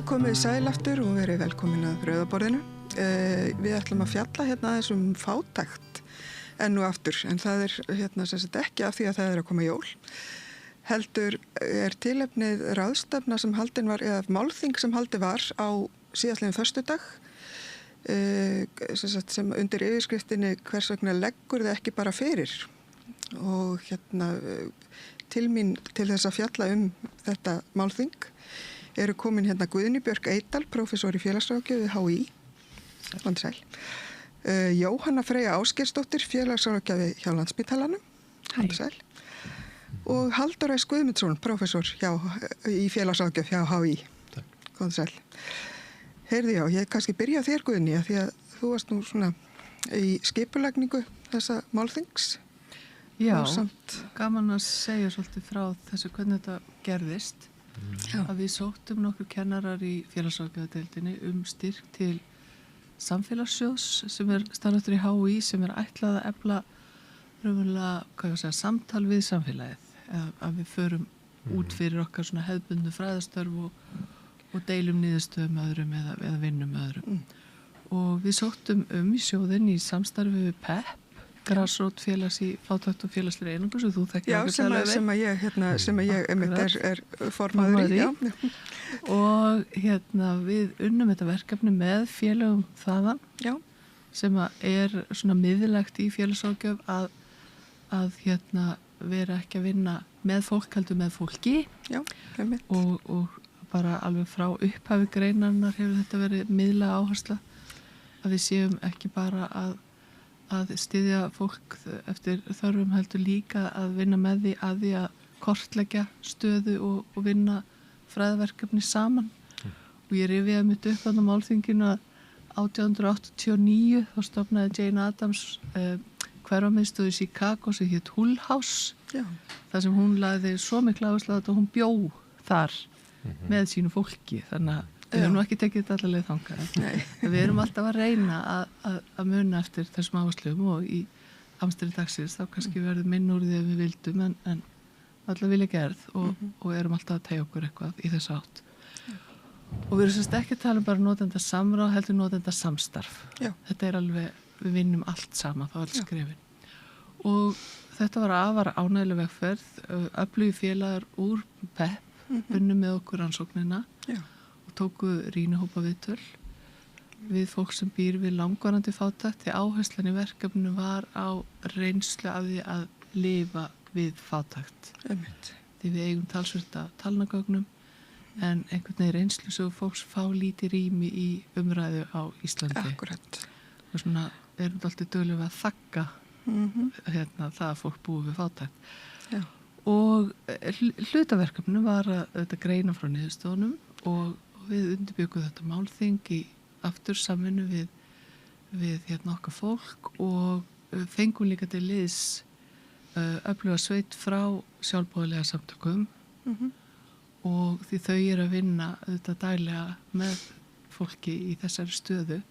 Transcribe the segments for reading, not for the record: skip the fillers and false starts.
Komið sæl aftur og verið velkomin að Rauðaborðinu. Við ætlum að fjalla hérna aðeins fátækt enn og aftur, en það sem sagt ekki af því að það að koma jól. Heldur tilefnið ráðstefna sem haldin var, eða málþing sem haldið var á síðastliðinn föstudag, sem undir yfirskriftinni hvers vegna leggur það ekki bara fyrir. Og til mín til þess að fjalla þetta málþing eru komin Guðný Björk Eydal, prófessor í félagsráðgjöf við HÍ, Landsæl, Jóhanna Freyja Ásgeirsdóttir, félagsráðgjafi hjá Landspítalanum, Landsæl, og Halldór S. Guðmundsson, prófessor í félagsráðgjöf hjá HÍ, Landsæl. Heyrðu, ég kannski byrja á þér, Guðný, því að þú varst nú svona í skipulagningu þessa málþings. Já, gaman að segja svolítið frá þessu hvernig þetta gerðist. Já. Að við sóttum nokkur kennarar í félagsráðgjafadeildinni styrk til samfélagssjóðs sem starftur í HÍ sem ætlað að efla raunverulega, samtal við samfélagið, að við förum út fyrir okkar svona hefðbundnu fræðastörf og deilum niðurstöðum með öðrum eða vinnum með öðrum. Og við sóttum í sjóðinn í samstarfi við PEP, Grasrót félags í fátækt og félagslega einangrun sem þú þekkir Já, sem ég er formaður í. Og við unnum þetta verkefni með félögum þaðan sem svona miðlægt í félagsráðgjöf að vera ekki að vinna með fólk heldur með fólki. Já, og bara alveg frá upphafi greinarnar hefur þetta verið miðlæg áhersla að við séum ekki bara að styðja fólk eftir þörfum heldur líka að vinna með því að kortleggja stöðu og vinna fræðverkefni saman. Og ég rifjaði mitt upp á málþinginu að 1889 þá stofnaði Jane Addams hverfamiðstöð í Chicago sem hét Hull House. Þar sem hún lagði svo mikla áherslu á þetta og hún bjó þar með sínu fólki. Þannig að við höfum nú ekki tekið þetta allavega þangað. Við erum alltaf að reyna að muna eftir þessum áherslum og í amstri dagsins þá kannski verður minn úr því að við vildum en allavega vilja gerð og erum alltaf að tegja okkur eitthvað í þess átt. Og við erum ekki að tala bara notenda samráð heldur notenda samstarf. Þetta alveg, við vinnum allt saman, þá alls skrefin. Og þetta var afar ánægileg vegferð, öflugi félagar úr PEP, unnum með okkur rannsóknina. Tóku rýnihópa viðtöl við fólk sem býr við langvarandi fátækt því áherslan í verkefninu var á reynslu af því að lifa við fátækt. Því við eigum talsvert af talnagögnum en einhvern veginn reynslu svo fólks fá lítið rými í umræðu á Íslandi. Akkurat. Og svona erum við alltaf dugleg að þakka það að fólk búi við fátækt. Já. Og hlutaverkefninu var að greina frá niðurstöðunum og við undirbyggum þetta málþing í aftur samvinnu við okkar fólk og fengum líka til liðs öfluga sveit frá sjálfboðaliða samtökum og því þau að vinna þetta daglega með fólki í þessari stöðu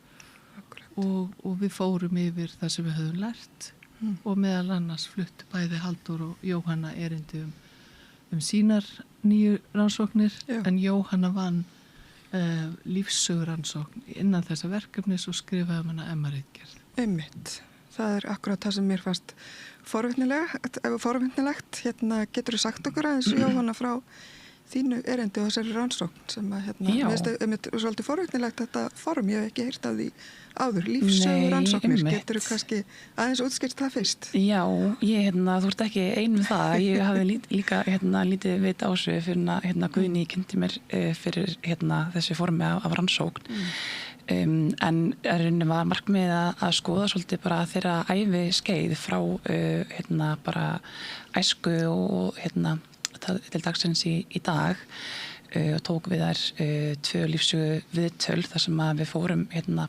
og við fórum yfir það sem við höfum lært og meðal annars fluttu bæði Halldór og Jóhanna erindi sínar nýju rannsóknir en Jóhanna vann lífssöguransókn innan þessa verkefnis og skrifaði hana MR-ritgerð. Einmitt. Það akkurat það sem mér fannst forvitnilegt. Geturðu sagt okkur aðeins Jóhanna frá þínu erindi og þessari rannsókn sem mér svolítið forvitnilegt þetta form, ég hef ekki heyrt af því áður, lífssöguransóknir. Geturðu kannski aðeins útskýrt það fyrst? Já, þú ert ekki ein með það. Ég hafði líka lítið vit á þessu fyrir Guðný kynnti mér fyrir þessi formi af rannsókn. En rauninni var markmiðið að skoða svolítið bara þeirra ævi skeið frá bara æsku og til dagsins í dag og tók við þær 2 lífssögu viðtöl þar sem að við fórum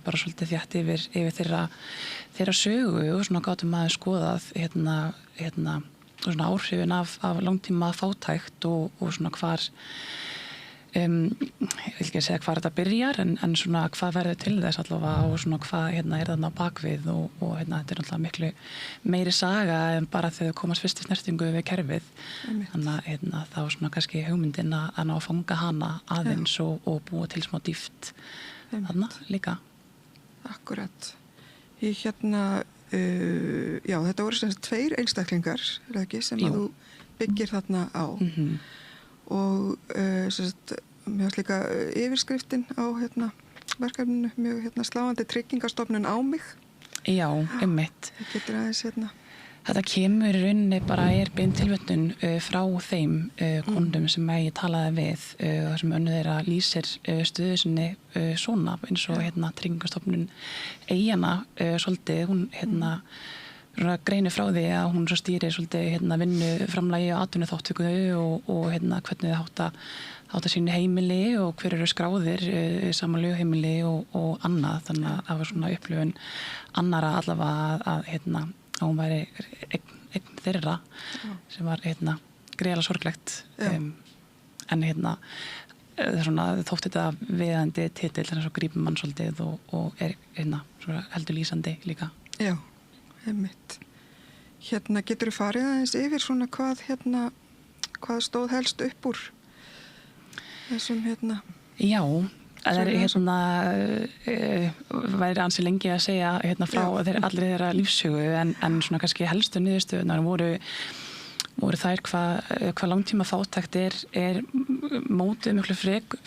bara svolítið þétt yfir þeirra sögu og svona gátum að skoðað svona áhrifin af langtíma fátækt og svona hvar ég vil ekki segja hvað þetta byrjar en svona hvað verður til þess allavega og svona hvað er þarna á bakvið og þetta er náttúrulega miklu meiri saga en bara þegar þau komast fyrst í snertingu við kerfið. Þannig að þá svona kannski hugmyndin að ná að fanga hana aðeins og búa til smá dýpt þarna líka. Akkurat. Ég já, þetta voru sem sagt 2 einstaklingar, er það ekki, sem að þú byggir þarna á. Og sem sagt, mér varst líka yfirskriftin á verkefninu, mjög sláandi Tryggingastofnun á mig. Já, einmitt. Það getur aðeins Þetta kemur í rauninni bara beint tilvötnun frá þeim kondum sem ég talaði við þar sem önnur þeirra lýsir stöðu sinni svona eins og Tryggingastofnun eigana svolítið, hún greinir frá því að hún svo stýrir svolítið vinnu framlagi og atvinnuþátttöku og hvernig þau hátta sínu heimili og hver eru skráðir saman lögheimili og annað, þannig að það var svona upplifun annara allavega að hún væri einn þeirra sem var greiðlega sorglegt en svona, þótti þetta viðandi titill þannig að svo grípum mann svolítið og svona heldur lýsandi líka. Já, einmitt. Getur þú farið aðeins yfir svona hvað stóð helst upp úr þessum Já, það væri ansi lengi að segja frá allir þeirra lífssögu en svona kannski helstu niðurstöðunar voru þær hvað langtíma fátækt er mótið miklu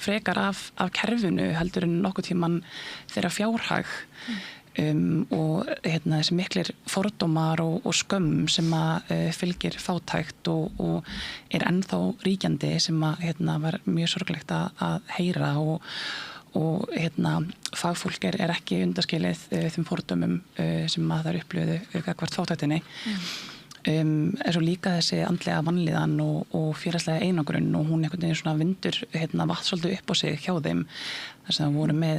frekar af kerfinu heldur en nokkuð tíman þeirra fjárhag og þessi miklir fordómar og skömm sem að fylgir fátækt og ennþá ríkjandi sem að var mjög sorglegt að heyra og fagfólk er ekki undaskilið þeim fordómum sem að þær upplöðu gagnvart fátæktinni. Svo líka þessi andlega vanlíðan og félagslega einangrun og hún einhvern veginn svona vindur vatn svolítið upp á sig hjá þeim þar sem það voru með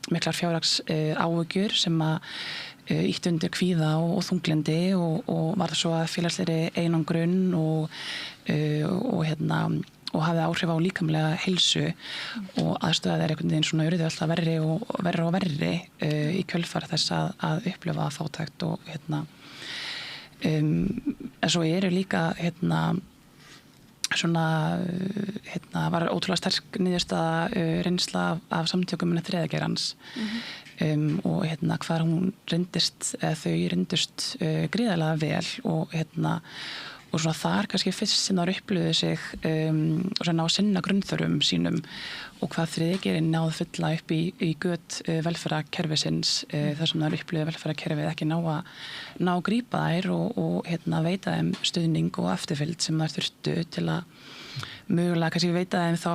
miklar fjárhags áhyggjur sem að ýttu undir kvíða og þunglindi og var svo að félagslegri einangrun og hafði áhrif á líkamlega heilsu og aðstöða þeir einhvern veginn svona urðu alltaf verri og verri í kjölfar þess að upplifa fátækt og en svo eru líka svona var ótrúlega sterk niðurstaða reynsla af samtökum með þriðageirans og hvar hún þau reyndust gríðarlega vel og svona þar kannski fyrst sem þær upplöðu sig og svona á sinna grunnþörfum sínum og hvað þriðageirinn náð fulla upp í göt velferðarkerfisins þar sem þær upplöðu velferðarkerfið ekki ná að grípa þær og veita þeim stuðning og eftirfylgd sem þær þurftu til að mögulega kannski veita þeim þá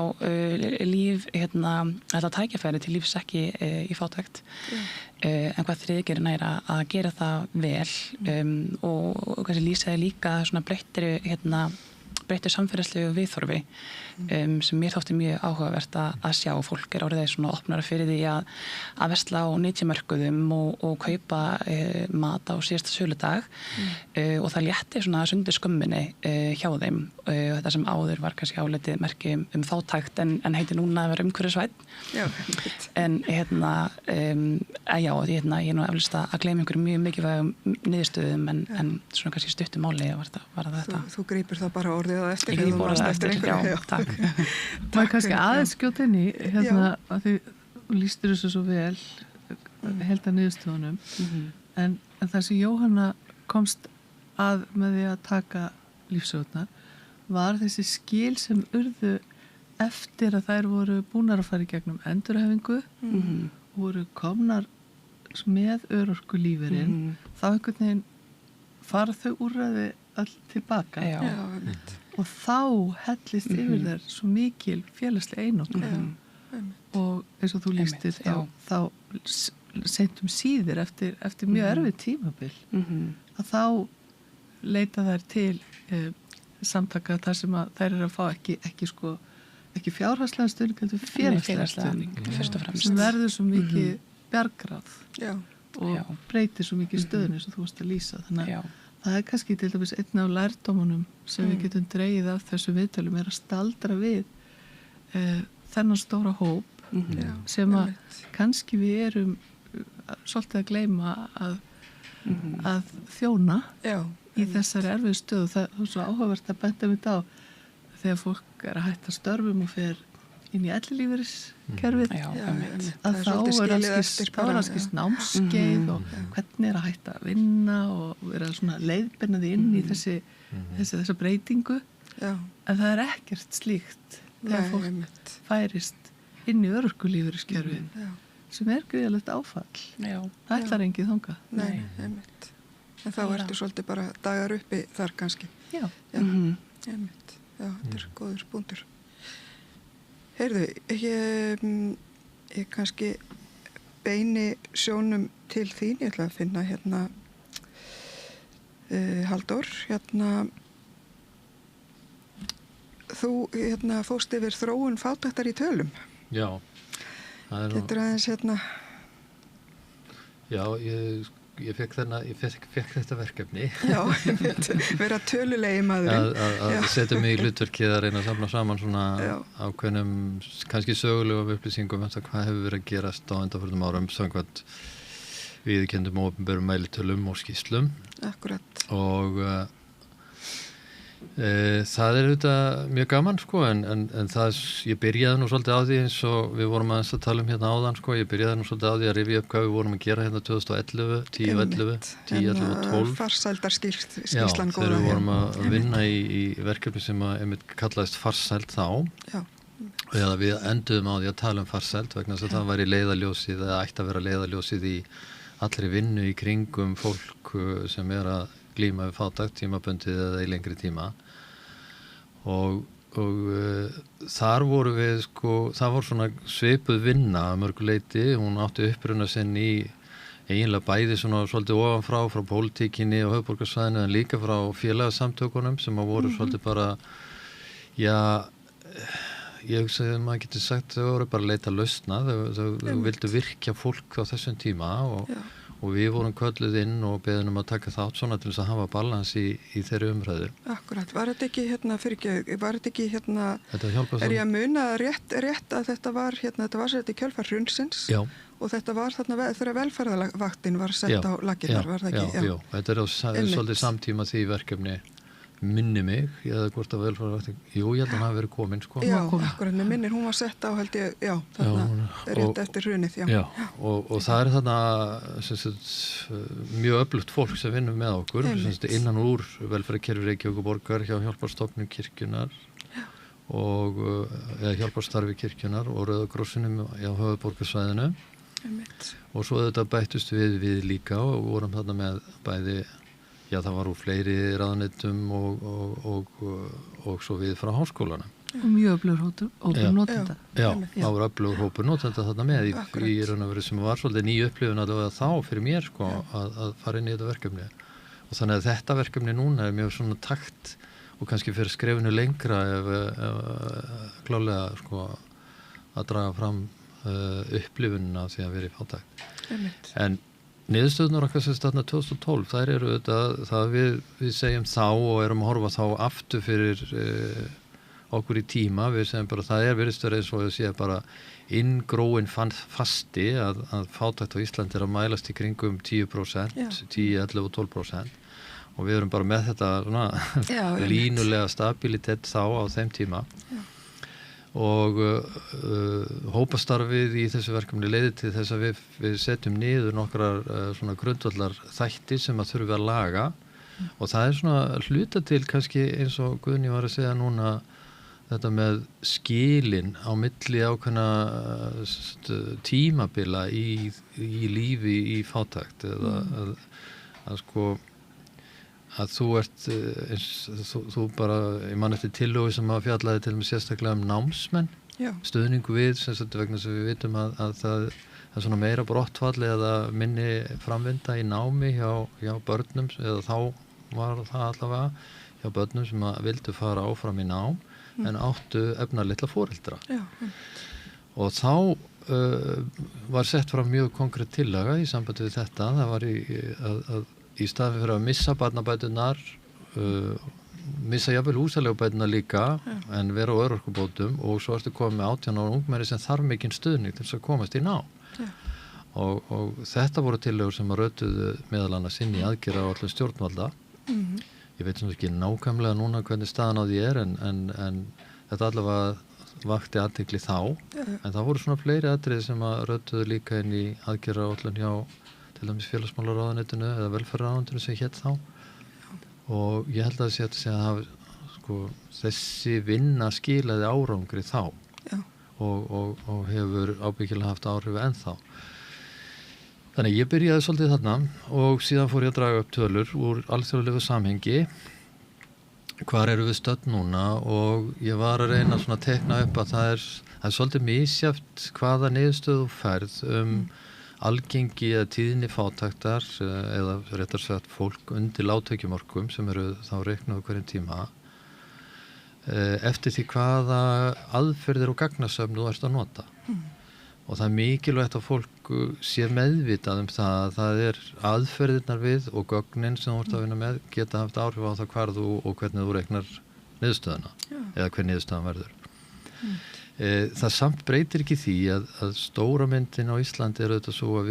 líf þetta tækifæri til lífs ekki í fátækt en hvað þriðageirinn að gera það vel og kannski lýsaði líka svona breyttir samfélagslegu viðhorfi sem mér þótti mjög áhugavert að sjá. Fólk orðið svona opnara fyrir því að versla á nytjamörkuðum og kaupa mat á síðasta söludag og það létti svona sundur skömminni hjá þeim þetta sem áður var kannski álitið merki fátækt en heitir núna að vera umhverfisvænn. En ég er nú eflust að gleyma einhverjum mjög mikilvægum niðurstöðum en svona kannski stuttu máli var þetta. Þú greipir það bara orðið á eftir. Ég gríp orðið á eftir, já, takk. Maður kannski aðeins skjóta inn í að því lýstir þessu svo vel held að niðurstöðunum en það sem Jóhanna komst að með því að taka lífsögurnar var þessi skil sem urðu eftir að þær voru búnar að fara í gegnum endurhæfingu og voru komnar með örorkulífeyrin þá einhvern veginn fara þau úrræði öll tilbaka og þá hellist yfir þær svo mikil félagslega einangrun og eins og þú lýstir þá seintum síðir eftir mjög erfið tímabil að þá leita þær til samtaka þar sem að þær eru að fá ekki fjárhagslega stuðning heldur félagslega stuðning sem verður svo mikið bjargráð og breytir svo mikið stöðunni sem þú varst að lýsa þannig að það er kannski til dæmis einn af lærdómunum sem við getum dregið af þessu viðtölum að staldra við þennan stóra hóp Já, sem að einmitt. kannski við erum svolítið að gleyma að þjóna Já, í þessari erfið stöðu. Það er svo áhugavert að benda mitt á þegar fólk er að hætta störfum og fer inn í ellilífeyriskerfið Já, já, einmitt. einmitt. að Það þá svolítið er skilið alls eftir bara, já. námskeið og hvernig er að hætta að vinna og vera svona leiðbennaði inn í þessa breytingu, Já, en það er ekkert slíkt þegar nei, fólk einmitt. færist inn í örorkulífeyriskerfið Já, sem er gríðalegt áfall. Já. Það ætlar engið þangað. nei, einmitt. En þá ertu svolítið bara dagar uppi þar kannski. Já. Já, einmitt. Já, þetta er góður búndur. Heyrðu, ég kannski beini sjónum til þín. Ég ætla að finna hérna Halldór, þú fórst yfir þróun fátæktar í tölum. Já, það er Getur aðeins Já, ég fekk þetta verkefni já, einmitt, vera tölulegi maðurinn. að setja mig í hlutverkið að reyna að safna saman svona Já. ákveðnum, kannski sögulegum upplýsingum eftir hvað hefur verið að gerast á undanförnum árum samkvæmt viðurkenndum og opinberum mælitölum og skýrslum. Akkurat. Og það er auðvitað mjög gaman sko, en það, ég byrjaði nú svolítið á því eins og við vorum aðeins að tala hérna áðan sko, ég byrjaði nú svolítið á því að rifja upp hvað við vorum að gera hérna 2011, 10, 11 og 12. Farsældarskýrslan góða. Já, þegar við vorum að vinna í verkefni sem að einmitt kallaðist farsæld þá. Já. Eða við enduðum á því að tala farsæld vegna þess að það væri leiðarljósið eða ætti að vera leiðarljósið í allri vinnu í kringum fólk sem er að glíma við fátækt tímabundið eða í lengri tíma og þar voru við sko, það voru svona svipuð vinna að mörgu leyti, hún átti uppruna sinn í eiginlega bæði svona svolítið ofanfrá frá pólitíkinni og höfuðborgarsvæðinu en líka frá félagasamtökunum sem að voru svolítið bara, já, ég hugsaði að maður getur sagt þau voru bara að leita lausna, þau vildu virkja fólk á þessum tíma og við vorum kölluð inn og beðum að taka þátt svona til þess að hafa balans í þeirri umræðu. Akkurat, var þetta ekki var þetta ekki er ég að muna rétt að þetta var sett í kjölfar hrunsins og þetta var þarna þegar velferðarvaktin var sett á laggirnar, var það ekki? Já, þetta er svolítið samtíma því verkefni minni mig, ég hefði hvort að velferðarvaktin, jú, ég held að hann hafi verið komin sko. Já, akkurat, með minnir, hún var sett á held ég, þarna rétt eftir hrunið, Já, og það er þarna mjög öflugt fólk sem vinnur með okkur, innan úr velferðarkerfi Reykjavíkurborgar hjá hjálparstofnun kirkjunar og hjálparstarfi kirkjunar og Rauða krossinum hjá höfuðborgarsvæðinu og svo þetta bættust við líka og vorum þarna með bæði. Já, það var úr fleiri ráðuneytum og svo við frá háskólanum. Og mjög öflugur hópur notenda. Já, það var öflugur hópur notenda þarna með í raun og veru sem var svolítið ný upplifun allavega þá fyrir mér sko að fara inn í þetta verkefni. Og þannig að þetta verkefni núna er mjög svona takt og kannski fyrir skrefinu lengra ef klálega sko að draga fram upplifunina því að vera í fátækt. En niðurstöðunar okkar sem statna 2012, þær eru það við segjum þá og erum að horfa þá aftur fyrir okkur í tíma, við segjum bara það virðist verið eins og við séum bara inngróin fasti að fátækt á Íslandi er að mælast í kringum 10%, 10, 11 og 12% og við erum bara með þetta línulega stabilitet þá á þeim tíma. Og hópastarfið í þessu verkefni leiði til þess að við setjum niður nokkrar svona grundvallar þætti sem að þurfi að laga og það er svona hluta til kannski eins og Guðni var að segja núna þetta með skilin á milli ákveðna tímabila í lífi í fátækt eða að sko að þú ert þú bara, ég man eftir tillögu sem að fjallaði til með sérstaklega námsmenn stuðningu við, sem sagt vegna sem við vitum að það er svona meira brottfall eða minni framvinda í námi hjá börnum, eða þá var það allavega hjá börnum sem að vildu fara áfram í nám en áttu efnalitla foreldra og þá var sett fram mjög konkrétt tillaga í sambandi við þetta, það var í staðin fyrir að missa barnabæturnar missa jafnvel húsaleigubæturnar líka en vera á örorkubótum og svo ertu komið með 18 ára ungmenni sem þarf mikinn stuðning til þess að komast í nám. Og þetta voru tillögur sem að rötuðu meðal annars inn í aðgerða á allir stjórnvalda. Ég veit sem ekki nákvæmlega núna hvernig staðan á því en þetta allavega vakti athygli þá. En það voru svona fleiri atriði sem að rötuðu líka inn í aðgerða á allir hjá til dæmis félagsmálaráðuneytinu eða velferðarráðuneytinu sem hét þá. Og ég held að segja að sko, þessi vinna skilaði árangri þá og hefur ábyggilega haft áhrif ennþá. Þannig ég byrjaði svolítið þarna og síðan fór ég að draga upp tölur úr alþjóðlegu samhengi. Hvar eru við stödd núna og ég var að reyna svona að tekna upp að það er svolítið misjafnt hvaða niðurstöðu þú færð algengi eða tíðni fátæktar eða réttar sagt fólk undir lágtekjumörkum sem eru þá reiknuð hverjum tíma eftir því hvaða aðferðir og gagnasöfn þú ert að nota. Og það er mikilvægt að fólk sé meðvitað það að það er aðferðirnar við og gögnin sem þú ert að vinna með geta haft áhrif á það hvar þú og hvernig þú reiknar niðurstöðuna eða hver niðurstöðan verður. Það samt breytir ekki því að stóra myndin á Íslandi er auðvitað svo að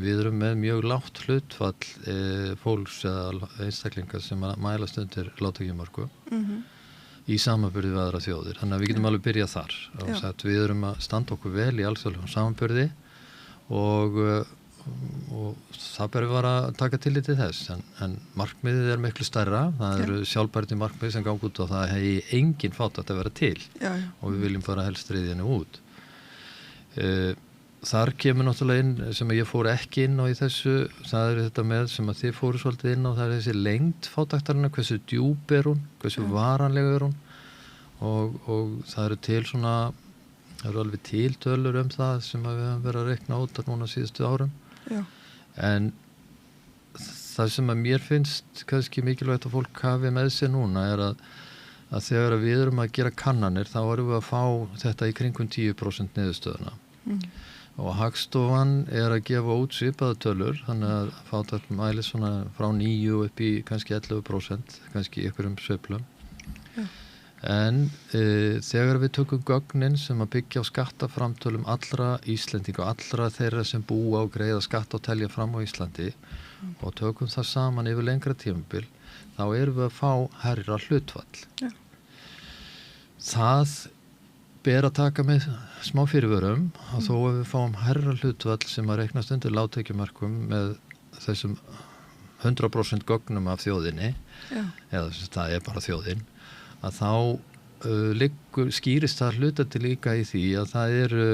við erum með mjög lágt hlutfall fólks eða einstaklingar sem að mælast undir lágtekjumörkum í samanburði við aðra þjóðir. Þannig að við getum alveg byrjað þar. Við erum að standa okkur vel í alþjóðlegum samanburði og það ber að vera að taka tillit til þess. En markmiðið er miklu stærra. Það eru sjálfbærni markmið sem gangi út og það hegi engin fátækt að vera til og við viljum bara helst reiðinu út. Þar kemur náttúrulega inn sem ég fór ekki inn á í þessu, það er þetta með sem að þið fóru svolítið inn á, það er þessi lengd fátæktarinnar, hversu djúp er hún, hversu varanlega er hún og það eru til svona, það eru alveg til tölur það sem að við höfum verið að reikna út núna síðustu árum. En það sem að mér finnst kannski mikilvægt að fólk hafi með sér núna er að þegar við erum að gera kannanir þá erum við að fá þetta í kringum 10% niðurstöðuna. Og Hagstofan er að gefa út svipaða tölur, þannig að fátækt mælis svona frá 9 upp í kannski 11%, kannski í einhverjum sveiflum. En þegar við tökum gögnin sem að byggja á skattaframtölum allra Íslendinga og allra þeirra sem búa og greiða skatt og telja fram á Íslandi og tökum það saman yfir lengra tímabil, þá erum við að fá hærra hlutfall. Það ber að taka með smá fyrirvörum og þó að við fáum hærra hlutfall sem að reiknast undir lágtekjumörkum með þessum 100% gögnum af þjóðinni eða það er bara þjóðin að þá skýrist það hluta til líka í því að það eru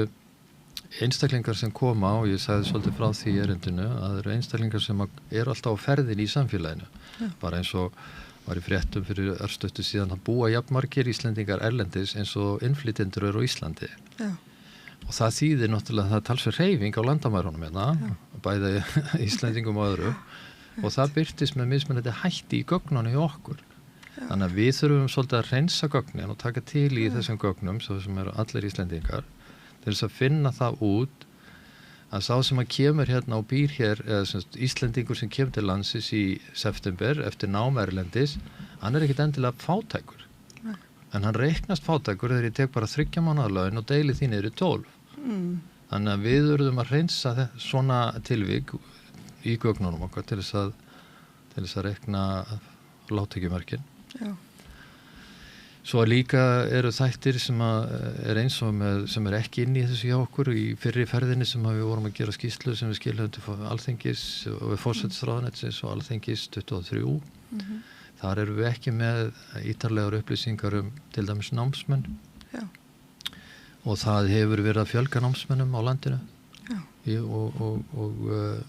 einstaklingar sem koma og ég sagði svolítið frá því erindinu að það eru einstaklingar sem eru alltaf á ferðin í samfélaginu bara eins og var í fréttum fyrir örstuttu síðan að búa jafnmargir Íslendingar erlendis eins og innflytjendur eru á Íslandi. Og það þýðir náttúrulega að það talsverð hreyfing á landamærunum bæði Íslendingum og öðru og það birtist með mismunandi hætti í gögnunum hjá okkur. Þannig að við þurfum svolítið að reynsa gögnin og taka til í þessum gögnum sem eru allir Íslendingar til þess að finna það út að sá sem að kemur hérna og býr hér eða Íslendingur sem kemur til landsins í september eftir nám erlendis hann er ekkit endilega fátækur en hann reiknast fátækur þegar ég tek bara 3 mánaða laun og deili því niður í 12 þannig að við verðum að reynsa svona tilvik í gögnunum okkar til þess að reikna lágtekjumörkin Svo líka eru þættir sem er eins og sem er ekki inn í þessu hjá okkur í fyrri ferðinni sem við vorum að gera skýrslu sem við skilum til Alþingis og við forsætisráðuneytisins og Alþingis 23. Þar erum við ekki með ítarlegar upplýsingar til dæmis námsmenn og það hefur verið að fjölga námsmennum á landinu og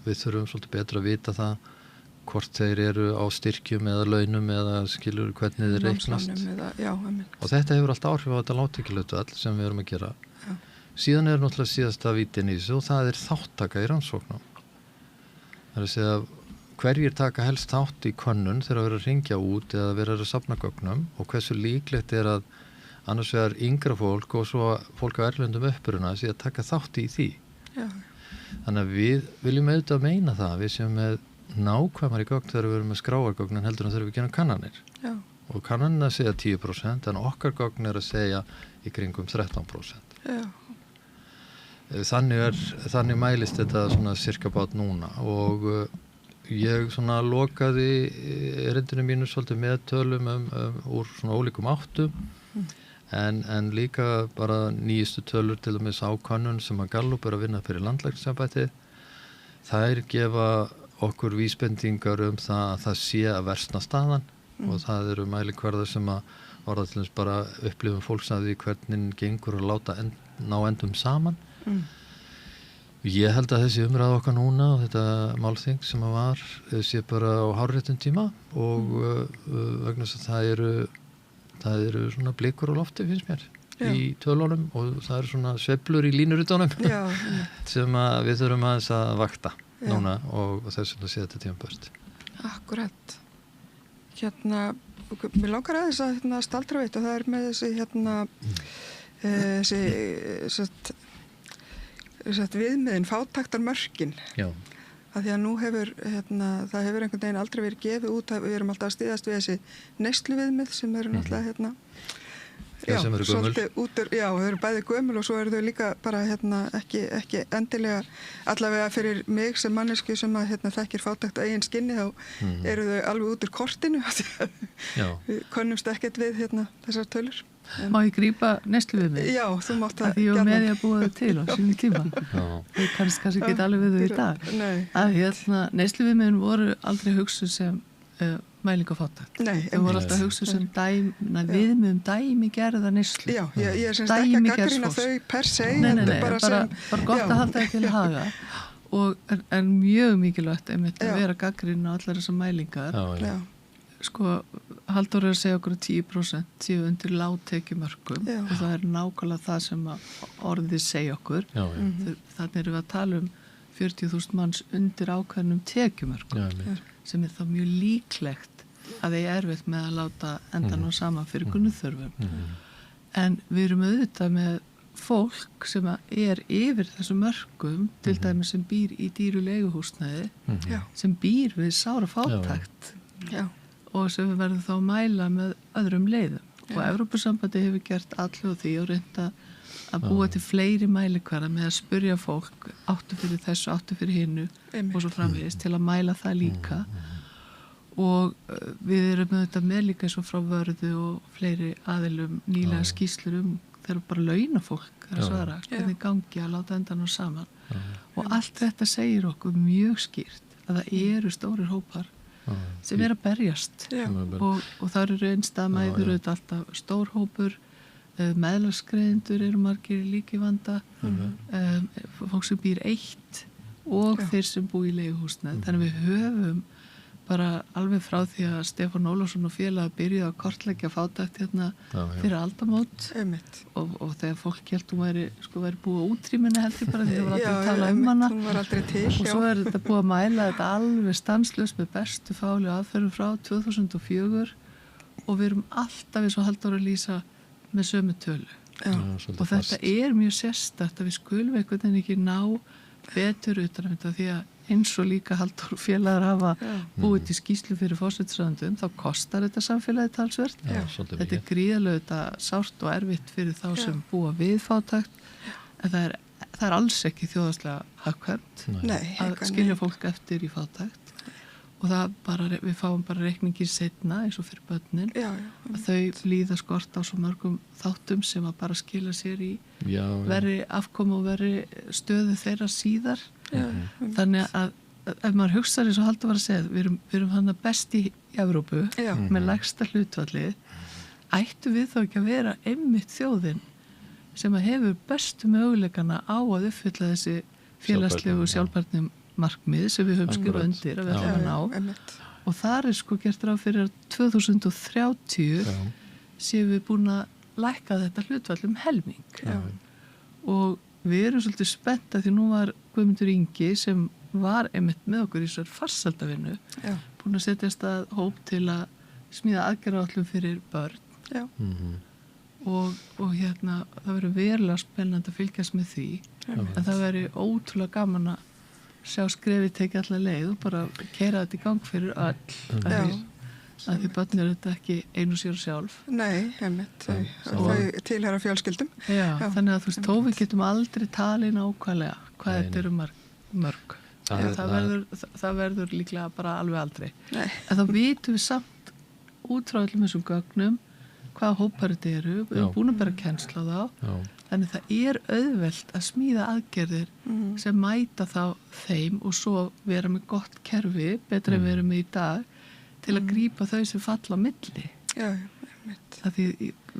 við þurfum svolítið betra að vita það hvort þeir eru á styrkjum eða launum eða skilur hvernig þeir reiknast og þetta hefur allt áhrif á þetta lágtekjuhlutfall sem við erum að gera síðan er náttúrulega síðasta vítin í þessu og það er þáttaka í rannsóknum það er að segja hverjir taka helst þátt í könnun þegar að vera að hringja út eða vera að safna gögnum og hversu líklegt er að annars vegar yngra fólk og svo fólk á erlendum uppruna sé að taka þátt í því þannig að við viljum auðvitað meina það við séum með nákvæmari gögn þegar við erum með skráargögn en heldur en þegar við gerum kannanir. Já. Og kannanir að segja 10% en okkar gögn að segja í kringum 13%. Já. Þannig mælist þetta svona cirka bát núna og ég svona lokaði erindinu mínu svolítið með tölum úr svona ólíkum áttum en líka bara nýjustu tölur til dæmis á könnun sem að Gallup að vinna fyrir landlæknisembættið. Þær gefa okkur vísbendingar það að það sé að versna staðan og það eru mælikvarðar sem að orða til þess bara upplifum fólks að því hvernig gengur að láta ná endum saman. Ég held að þessi umræða okkar núna og þetta málþing sem að var sé bara á hárréttum tíma og vegna þess að það eru svona blikur á lofti finnst mér í tölunum og það eru svona sveiflur í línuritunum sem að við þurfum aðeins að vakta núna og þess vegna sé þetta tímabært. Akkurat. Mér langar aðeins að staldra veit og það er með þessi viðmiðin fátæktarmörkin. Já. Að því að nú hefur, það hefur einhvern veginn aldrei verið gefið út, við erum alltaf að styðast við þessi neysluviðmið sem eru náttúrulega, sem eru gömul. Já, þau eru bæði gömul og svo eru þau líka bara ekki endilega, allavega fyrir mig sem manneski sem að þekkir fátækt á eigin skinni, þá eru þau alveg út úr kortinu, við könnumst ekkert við þessar tölur. Má ég grípa neysluviðmið? Já, þú mátt það. Því ég var með því að búa það til á sínum tíma. Þau kannski ekki alveg við þau í dag. Að neysluviðmiðin voru aldrei hugsuð sem mæling á fátækt. Þau voru alltaf hugsuð sem viðmið dæmi gerða neyslu. Já, ég er semst ekki að gagnrýna þau per se. Nei, bara gott að halda það til haga. En mjög mikilvægt einmitt að vera gagnrýna á allar þessar mælingar. Já. Sko, Halldór að segja okkur 10% séu undir lágtekjumörkum og það er nákvæmlega það sem orðið segja okkur. Þannig erum við að tala 40.000 manns undir ákveðnum tekjumörkum sem þá mjög líklegt að þeir erfitt með að láta endan á saman fyrir grunnþörfum. En við erum auðvitað með fólk sem yfir þessum mörkum, til dæmis sem býr í dýru leiguhúsnæði, sem býr við sára fátækt. Og sem við verðum þá að mæla með öðrum leiðum. Og Evrópusambandi hefur gert allu því og reynda að búa til fleiri mælikvarða með að spyrja fólk áttu fyrir þessu, áttu fyrir hinnu og svo framvegis til að mæla það líka. Og við erum með líka eins og frá Vörðu og fleiri aðilum nýlega skýrslur þegar bara launafólk að svara hvernig gangi að láta endan á saman. Og allt þetta segir okkur mjög skýrt að það eru stórir hópar sem að berjast og það eru einstæðmæður auðvitað alltaf stór hópur, meðlagsgreiðendur eru margir líka í vanda, fólk sem býr eitt og þeir sem búi í leiguhúsnæði. Þannig við höfum bara alveg frá því að Stefán Ólafsson og félagar byrjuðu að kortleggja fátækt fyrir aldamót og þegar fólk held hún væri búið útrýminu heldur bara því það var aldrei að tala hana hún var aldrei til, og svo þetta búið að mæla þetta alveg stanslaust með bestu fáli og aðferðum frá 2004 og við erum alltaf eins og Halldór að lýsa með sömu tölu og þetta mjög sérstakt að við skulum einhvern veginn ekki ná betur utan af þetta því að eins og líka Halldór félagar hafa búið til skýrslu fyrir forsætisráðuneytið þá kostar þetta samfélagi talsvert. Þetta gríðarlega þetta sárt og erfitt fyrir þá sem búa við fátækt en það er alls ekki þjóðhagslega hagkvæmt að skilja fólk eftir í fátækt og við fáum bara reikningir seinna eins og fyrir börnin að þau líða skort á svo mörgum þáttum sem að bara skila sér í verri afkomu og verri stöðu þeirra síðar. Þannig að ef maður hugsaður eins og Halldór var að segja við erum hann að best í Evrópu með lægsta hlutfallið ættu við þá ekki að vera einmitt þjóðin sem að hefur bestu möguleikana á að uppfylla þessi félagslegu sjálfbærni markmið sem við höfum skrifað undir að við ætlum að ná og þar gert ráð fyrir að 2030 séum við búin að lækka þetta hlutfall helming og við erum svolítið spennt að því nú var Guðmundur Ingi sem var einmitt með okkur í þessar farsaldavinnu búin að setjast að hóp til að smíða aðgerðaáætlun fyrir börn og það verður verulega spennandi að fylgjast með því en það verður ótrúlega gaman að sjá skrefið tekið allar leið og bara keyra þetta í gang fyrir öll að því börn eru þetta ekki einu sér sjálf. Nei, einmitt, þau tilheyra fjölskyldum. Já, þannig að þú veist, þó við getum aldrei talið nákvæmlega hvað þetta eru mörg. Það verður líklega bara alveg aldrei. Nei. En þá vitum við samt út frá öllum þessum gögnum hvaða hópar þetta eru, við erum búin að bera kennsla á þá. Já. Þannig það er auðvelt að smíða aðgerðir sem mæta þá þeim og svo vera með gott kerfi, betra en við erum með í dag, til að grípa þau sem falla á milli. Já, einmitt. Því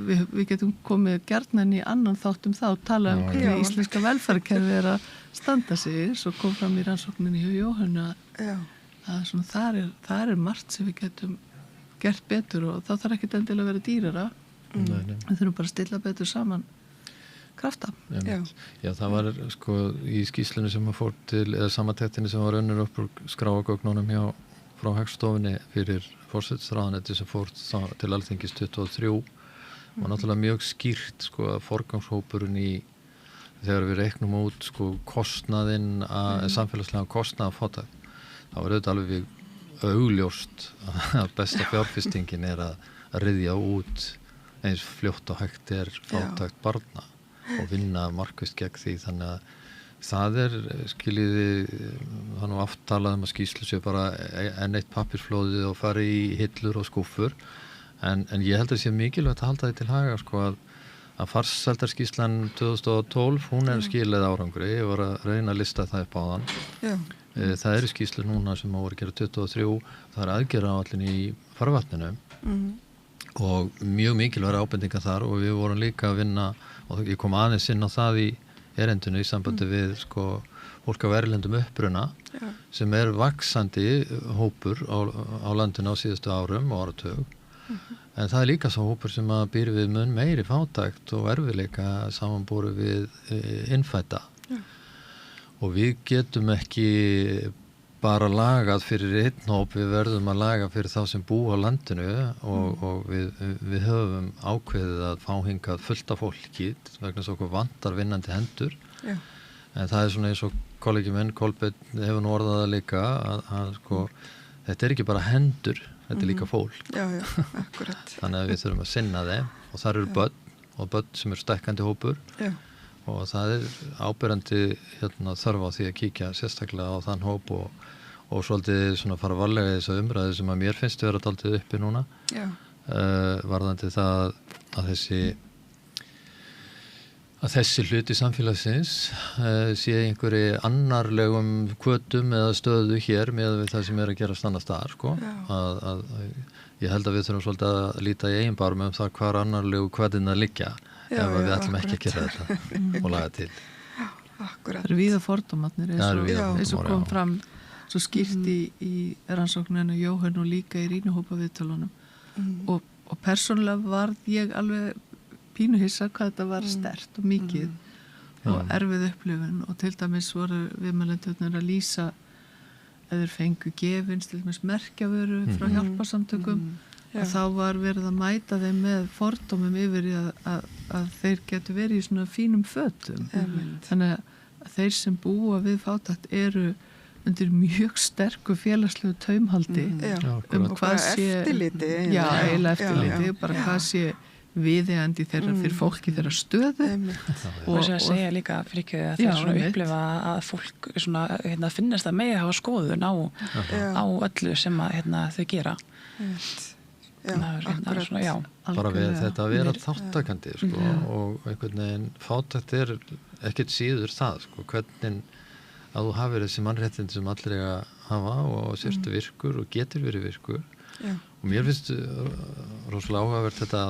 við getum komið gjarnan í annan þáttum þá, tala hvernig íslenska velferðarkerfi er að standa sig, svo kom fram í rannsókninni hjá Jóhannu að svona, það er margt sem við getum gert betur og þá þarf ekkert endilega að vera dýrara. Við þurfum bara að stilla betur saman krafta. Já, það var sko í skýrslunni sem að fór til, eða samantektinni sem var önnur upp úr skráagögnunum frá Hagstofunni fyrir forsætisráðuneyti sem fór til Alþingis 23 og náttúrulega mjög skýrt sko að forgangshópurinn þegar við reiknum út sko kostnaðinn samfélagslega kostnað að fátækt, þá er auðvitað alveg augljóst að besta fjárfestingin er að ryðja út eins fljótt og hægt er fátækt barna og vinna markvisst gegn því, þannig að það skiljiði, þannig að aftalað að skýrslu sér bara enn eitt pappírsflóðið og fari í hillur og skúffur, en ég held að sé mikilvægt að halda því til haga sko að farsældarskýrslan 2012, hún skilið árangri, ég var að reyna að lista það upp á þann. Það eru skýrslu núna sem voru að gera 23, það aðgerðaáætlun í farvatninu og mjög mikilvæg ábendingar þar og við vorum líka að vinna og ég kom aðeins inn á það í erindinu í sambandi við sko fólk af erlendum uppruna sem vaxandi hópur á landinu á síðustu árum og áratug. En það líka svo hópur sem að býr við mun meiri fátækt og erfiðleika samanborið við innfædda. Og við getum ekki bara lagað fyrir einn hóp, við verðum að laga fyrir þá sem búa á landinu og við höfum ákveðið að fá hingað fullt af fólki vegna svo okkur vantar vinnandi hendur. En það er svona eins og kollegi minn Kolbeinn hefur nú orðað það líka að sko, þetta er ekki bara hendur, þetta er líka fólk. Já, akkurat. Þannig að við þurfum að sinna þeim og þar eru börn sem stækkandi hópur. Já. Og það er áberandi þörf á því að kíkja sérstaklega á þann hóp og svolítið svona fara varlega í þessa umræðu sem að mér finnst vera dálítið uppi núna. Varðandi það að þessi hluti samfélagsins sé einhverju annarlegum hvötum eða stöðu hér með það sem er að gerast annars staðar sko. Ég held að við þurfum svolítið að líta í eigin barm það hvar annarlegu hvötina liggja. Ef við ætlum ekki að gera þetta og laga til. Akkurat. Það eru víða fordómarnir eins og kom fram svo skýrt í rannsókninu Jóhann og líka í rýnuhópa viðtölunum og persónulega varð ég alveg pínuhissa hvað þetta var sterkt og mikið og erfið upplifun og til dæmis voru viðmælendurnir að lýsa eða fengu gefins til dæmis merkjavöru frá hjálparsamtökum og þá var verið að mæta þeim með fordómum yfir í að þeir getur verið í svona fínum fötum. Þannig að þeir sem búa við fátækt eru undir mjög sterku félagslegu taumhaldi hvað sé eftirliti. Já, eiginlega eftirliti, bara hvað sé viðeigandi þeirra fyrir fólki þeirra stöðu. Og þess að segja líka fyrir ekki að þeir svona upplifa að fólk svona finnast að megi hafa skoðun á öllu sem að þau gera. Bara við þetta að vera þáttakandi sko, og einhvern veginn fátækt er ekkert síður það sko, hvernig að þú hafir þessi mannréttindi sem allir eiga að hafa og sérstu virkur og getur verið virkur og mér finnst rosalega áhugavert þetta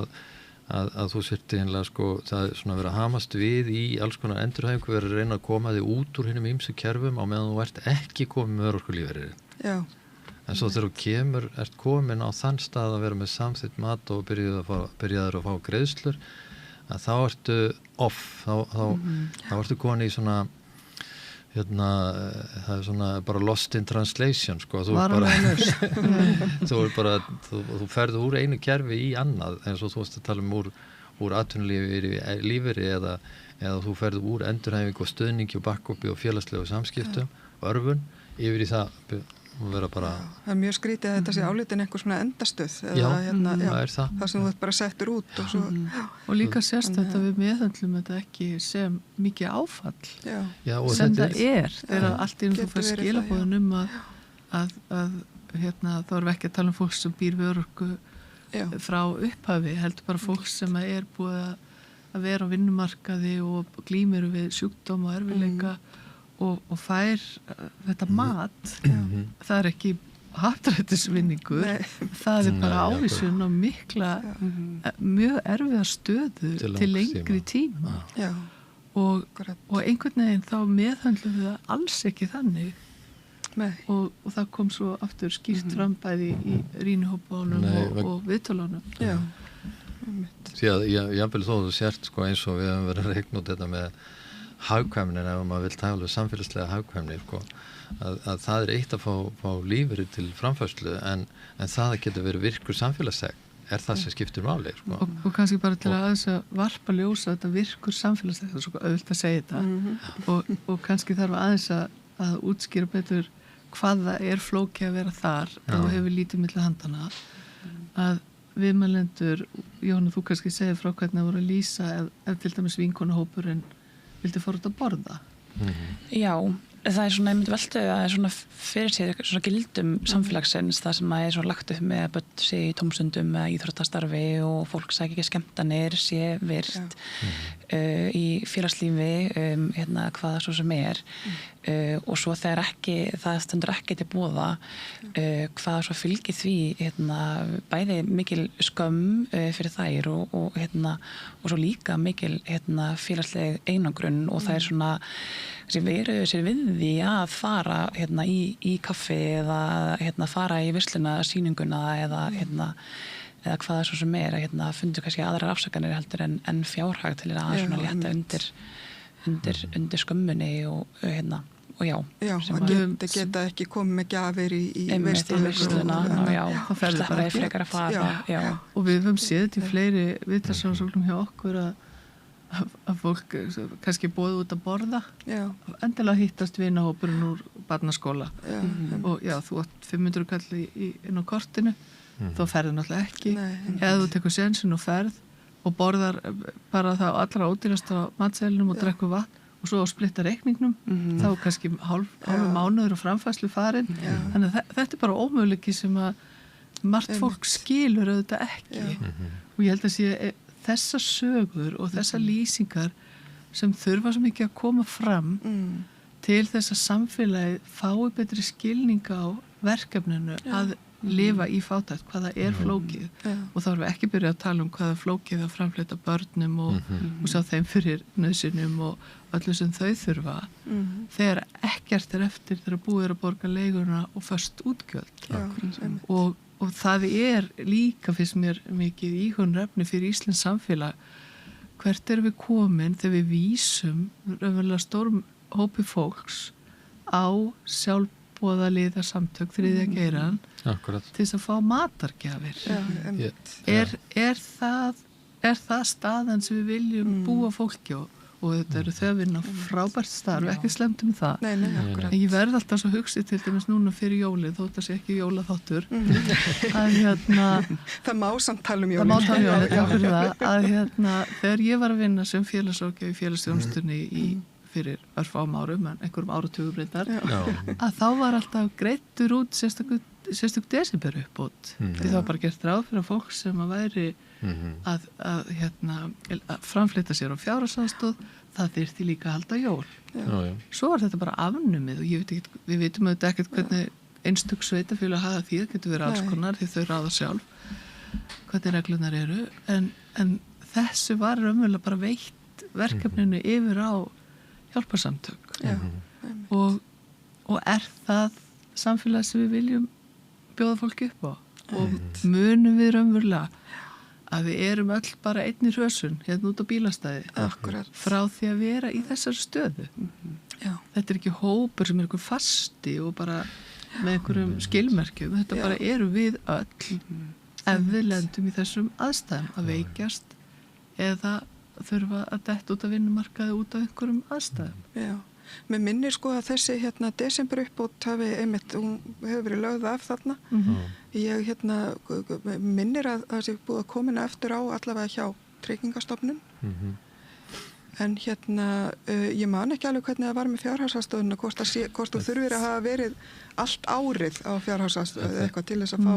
að þú sérti einlega sko, það er svona verið að hamast við í alls konar endurhæfingu, verið að reyna að koma þig út úr hinum ýmsu kerfum á meðan þú ert ekki komið með örorkulífeyri. En svo þegar þú ert komin á þann stað að vera með samþýtt mat og byrjaður að fá greiðslur, að þá ertu off, þá ertu komin í svona, það er svona bara lost in translation, sko. Þú ferðu úr einu kerfi í annað, eins og þú veist að tala úr atvinnulífeyri eða þú ferðu úr endurhæfingu og stuðningi og backupi og félagslegu samskiptum örfun yfir í það að vera bara... Það mjög skrítið að þetta sé álitin einhver svona endastöð. Já, það er það. Það sem þú ert bara settur út og svo... Og líka sérst þetta við meðhöndlum þetta ekki sem mikið áfall. Já, og sem það þegar allt í þú fær Getur verið skilaboðun að þá erum við ekki að tala um fólk sem býr við örorku frá upphafi, heldur bara fólk sem er búið að vera á vinnumarkaði og glímir við sjúkdóm og erfiðleika og fær þetta mat, það er ekki happdrættisvinningur, það er bara ávísun á mikla, mjög erfiða stöðu til lengri tíma. Og einhvern veginn þá meðhöndlum við það alls ekki þannig. Og það kom svo aftur skýrt fram bæði í rýnihópánum og viðtölunum. Því að jafnvel þó þú sért sko, eins og við höfum verið að reikna út þetta með hagkvæmnin, ef maður vil tala samfélagslega hagkvæmni sko, að það er eitt að fá lífeyri til framfærslu en það getur verið virkur samfélagsleg það sem skiptir máli sko. og kannski bara til að aðeins að varpa ljósa þetta virkur samfélagsleg, það er svo auðvitað að segja þetta og kannski þarf aðeins að útskýra betur hvað það er flókið að vera þar og hefur lítið milli handana að viðmælendur, Jóhanna, þú kannski segir frá hvernig það voru að lýsa ef til dæmis vinkonahópurinn vildi fara út að borða. Já, það er svona einmitt veldu að það er svona fyrir sér svona gildum samfélagsins það sem að er svona lagt upp með að börn sé í tómstundum eða íþróttastarfi og fólk sækir ekki skemmtanir, sé virt í félagslífi hvaða svo sem og svo þegar ekki, það stendur ekki til boða hvaða svo fylgir því bæði mikil skömm fyrir þær og svo líka mikil félagsleg einangrun og það er svona sem veru sér við því að fara í kaffi eða fara í visluna sýninguna eða hvaða svo sem að fundu kannski aðrar afsakanir heldur en fjárhag til að svona létta undir skömmunni og já, að geta ekki komið með gjafir í veisluna það ferður bara frekar að fara og við höfum séð til fleiri viðtalsrannsóknum hjá okkur að fólk kannski bóði út að borða endilega hittast vinahópurinn úr barnaskóla og þú átt 500 kall inn á kortinu þá ferður náttúrulega ekki eða þú tekur sénsinn og ferð og borðar bara það allra ódýrast á matseðlinum og drekkur vatn og svo á splitta reikningnum þá kannski hálfu mánuður og framfærslu farin þannig að þetta er bara ómöguleiki sem að margt fólk skilur auðvitað ekki og ég held að sé þessar sögur og þessar lýsingar sem þurfa svo mikið að koma fram til þess að samfélagi fái betri skilning á verkefninu að lifa í fátækt, hvað það er flókið og þá erum við ekki byrjað að tala um hvað er flókið að framfleyta börnum og sjá þeim fyrir nauðsynjum og öllu sem þau þurfa þegar ekkert er eftir þegar búið er að borga leiguna og föst útgjöld og það er líka fyrst mér mikið íhugunarefni fyrir Íslands samfélag hvert erum við komin þegar við vísum raunverulega stórum hópi fólks á sjálfboðaliða samtök þriðja geiran til þess að fá matargjafir er það staðan sem við viljum búa fólki og þetta eru þau að vinna frábært starf, ekki slemt það. En ég verð alltaf svo hugsið til dæmis núna fyrir jólið, þótt að sé ekki jólaþáttur, að það má samt tala um jólið. Það má tala um jólið, já fyrir það, að þegar ég var að vinna sem félagsráðgjafi í félagsþjónustunni fyrir örfáum árum, en einhverjum áratugum reyndar, að þá var alltaf greiddur út sérstök desember uppbót. Því það var bara gert ráð fyrir fólk sem að væri að framfleyta sér á fjárhagsaðstoð, það þyrfti líka að halda jól. Svo var þetta bara afnumið og við vitum auðvitað ekkert hvernig einstök sveitafélag hafa því, það getur verið alls konar því þau ráða sjálf hvernig reglunar eru, en þessu var raunverulega bara veitt verkefninu yfir á hjálparsamtök og er það samfélag sem við viljum bjóða fólki upp á og munum við raunverulega að við erum öll bara einn í hrösun hérna út á bílastæði frá því að vera í þessari stöðu. Þetta er ekki hópur sem er einhver fasti og bara með einhverjum skilmerkjum, þetta bara eru við öll ef við lendum í þessum aðstæðum að veikjast eða þurfa að detta út af vinnumarkaði út af einhverjum aðstæðum. Mér minnir sko að þessi desember uppbót einmitt, hún hefur verið lögð af þarna. Ég minnir að það sé búið að komina eftir á allavega hjá Tryggingastofnun. En ég man ekki alveg hvernig það var með fjárhagsaðstoðuna, hvort þú þurfir að hafa verið allt árið á fjárhagsaðstoð eða eitthvað til þess að fá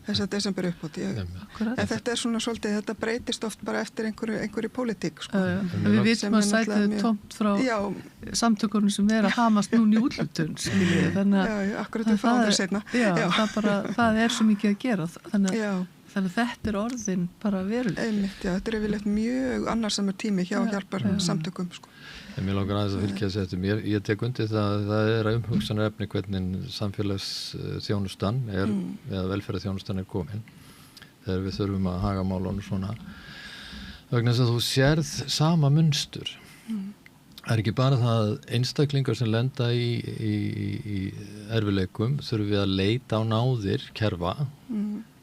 þessa desember uppbót. En þetta svona svolítið, þetta breytist oft bara eftir einhverju pólitík. Sko. Við vitum að sætið tómt frá samtökunum sem að hamast núna í útlutun. Já, akkurat við fáum það seinna. Það svo mikið að gera. Þannig að þetta orðin bara veruleg. Einmitt, já, þetta yfirleitt mjög annarsamur tími hjá hjálpar samtökum. Sko. En mér langar aðeins að fylgja þessu. Ég tek undir það umhugsanarefni hvernig samfélagsþjónustan eða velferðarþjónustan komin þegar við þurfum að haga málunum svona. Vegna þess að þú sérð sama munstur. Það ekki bara það einstaklingar sem lenda í erfileikum þurfum við að leita á náðir kerfa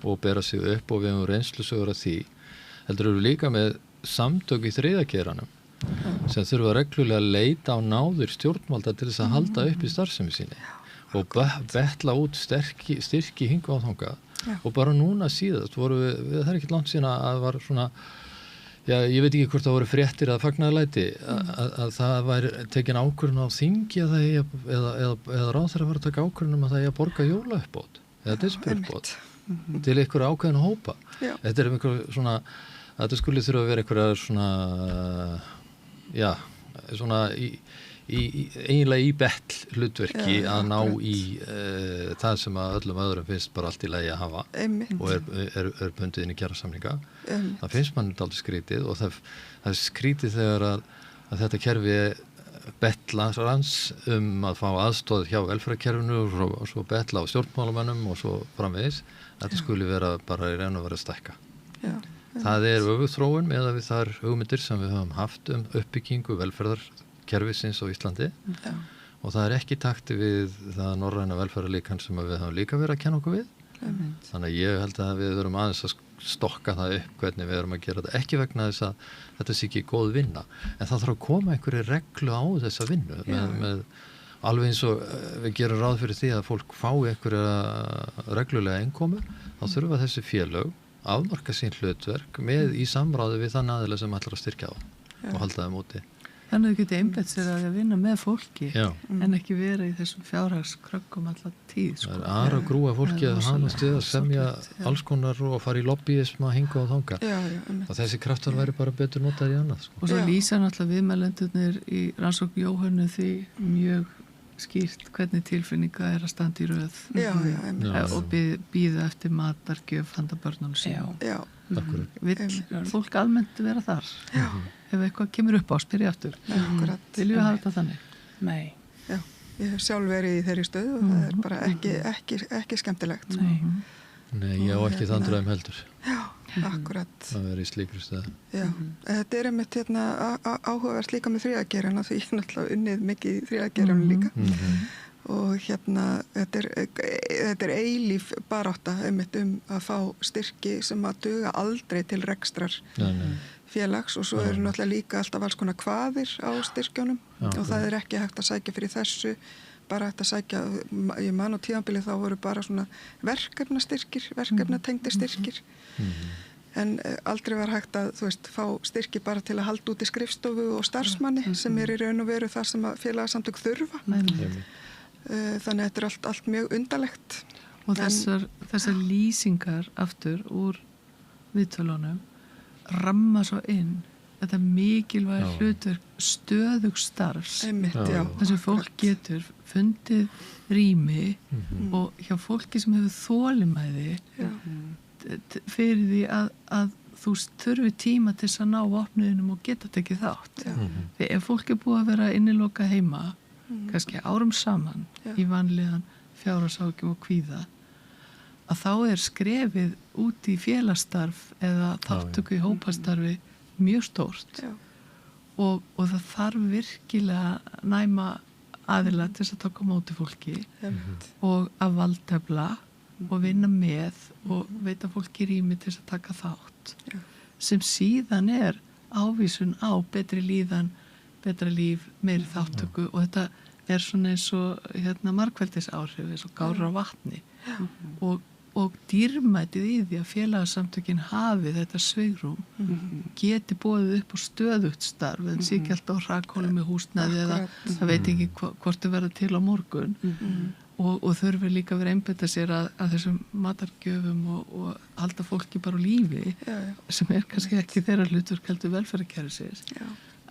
og bera sig upp og við höfum reynslusögur af því. Heldur eru líka með samtök í þriðja geiranum sem þurfa reglulega að leita á náðir stjórnvalda til þess að halda upp í starfsemi síni og betla út styrki hinga á þanga og bara núna síðast voru við það ekkert langt síðan að það var svona ég veit ekki hvort það voru fréttir að fagnaðarlæti að það væri tekin ákvörðun á þingi að eða ráðherra var að taka ákvörðun að það að borga jólauppbót eða desemberuppbót til einhverja ákveðina hópa. Þetta einhver svona þetta skulle þurfa að vera einhverja svona eiginlega í betl hlutverki að ná í það sem að öllum öðrum finnst bara allt í lagi að hafa og er bundið inn í kjarasamninga. Það finnst mann aldrei skrítið og það er skrítið þegar að þetta kerfi betla rans að fá aðstoð hjá velferðarkerfinu og svo betla á stjórnmálamönnum og svo framvegis. Þetta skuli vera bara í raun og vera að stækka. Það öfugþróun eða við þar hugmyndir sem við höfum haft uppbyggingu velferðarkerfisins á Íslandi og það er ekki í takti við það norræna velferðarlíkan sem við höfum líka verið að kenna okkur við. Þannig að ég held að við þurfum aðeins að stokka það upp hvernig við erum að gera þetta, ekki vegna þess að þetta sé ekki góð vinna, en það þarf að koma einhverju reglu á þessa vinnu með alveg eins og við gerum ráð fyrir því að fólk fái einhverja reglulega innkomu, þá þurfa þessi félög afmarka sín hlutverk með í samráði við þann aðila sem ætlar að styrkja á og halda þeim úti. Þannig að þú getur einbeitt sér að vinna með fólki en ekki vera í þessum fjárhagskröggum allar tíð. Það aðra grúa fólki að hamast við að semja alls konar og fara í lobbyisma, hinga og þanga. Og þessi kraftar væri bara betur notaði í annað. Og svo lýsa náttúrulega viðmælendurnir í rannsókn Jóhönnu því mjög skýrt hvernig tilfinninga að standa í röð og bíða eftir matargjöf handa börnunum sínum. Vill fólk almennt vera þar? Ef eitthvað kemur upp á, spyrja aftur. Viljum við hafa þetta þannig? Nei. Já, ég hef sjálf verið í þeirri stöðu og það er bara ekki skemmtilegt. Nei, ég á ekki þann draum heldur. Já, akkurat. Það verið í slíkri stöðu. Já, þetta einmitt áhugavert líka með þriðageirann því ég náttúrulega unnið mikið í þriðageirann líka. Og þetta er eilíf barátta einmitt að fá styrki sem að duga aldrei til rekstrar félags og svo eru náttúrulega líka alltaf alls konar kvaðir á styrkjónum og það er ekki hægt að sækja fyrir þessu, bara hægt að sækja, ég man á tíðanbili þá voru bara svona verkefnastyrkir, verkefnatengdir styrkir en aldrei var hægt að, fá styrki bara til að halda út í skrifstofu og starfsmanni sem í raun og veru það sem að félagsamtök þurfa. Þannig að þetta er allt mjög undarlegt. Og þessar lýsingar aftur úr viðtölunum ramma svo inn þetta mikilvæg hlutverk stöðugstarfs þess að fólk getur fundið rými og hjá fólki sem hefur þolinmæði fyrir því að þú þurfi tíma til þess að ná opnuðinum og geta tekið þátt. Því ef fólk er búið að vera inniloka heima kannski árum saman í vanlegan fjárhagsáhyggjum og kvíða að þá er skrefið út í félagsstarf eða þáttöku í hópastarfi mjög stórt og það þarf virkilega næma aðila til þess að taka á móti fólki og að valdefla og vinna með og veita fólki rými til þess að taka þátt sem síðan er ávísun á betri líðan betra líf, meiri þáttöku og þetta er svona eins og margfeldisáhrif, eins og gárar á vatni og dýrmætið í því að félagasamtökin hafi þetta svigrúm geti boðið upp á stöðugt starf en sé ekki alltaf á hrakhólum með húsnæði eða það veit ekki hvort þau verða til á morgun og þurfi líka að vera einbeita sér að þessum matargjöfum og halda fólki bara á lífi sem er kannski ekki þeirra hlutverk heldur velferðarkerfisins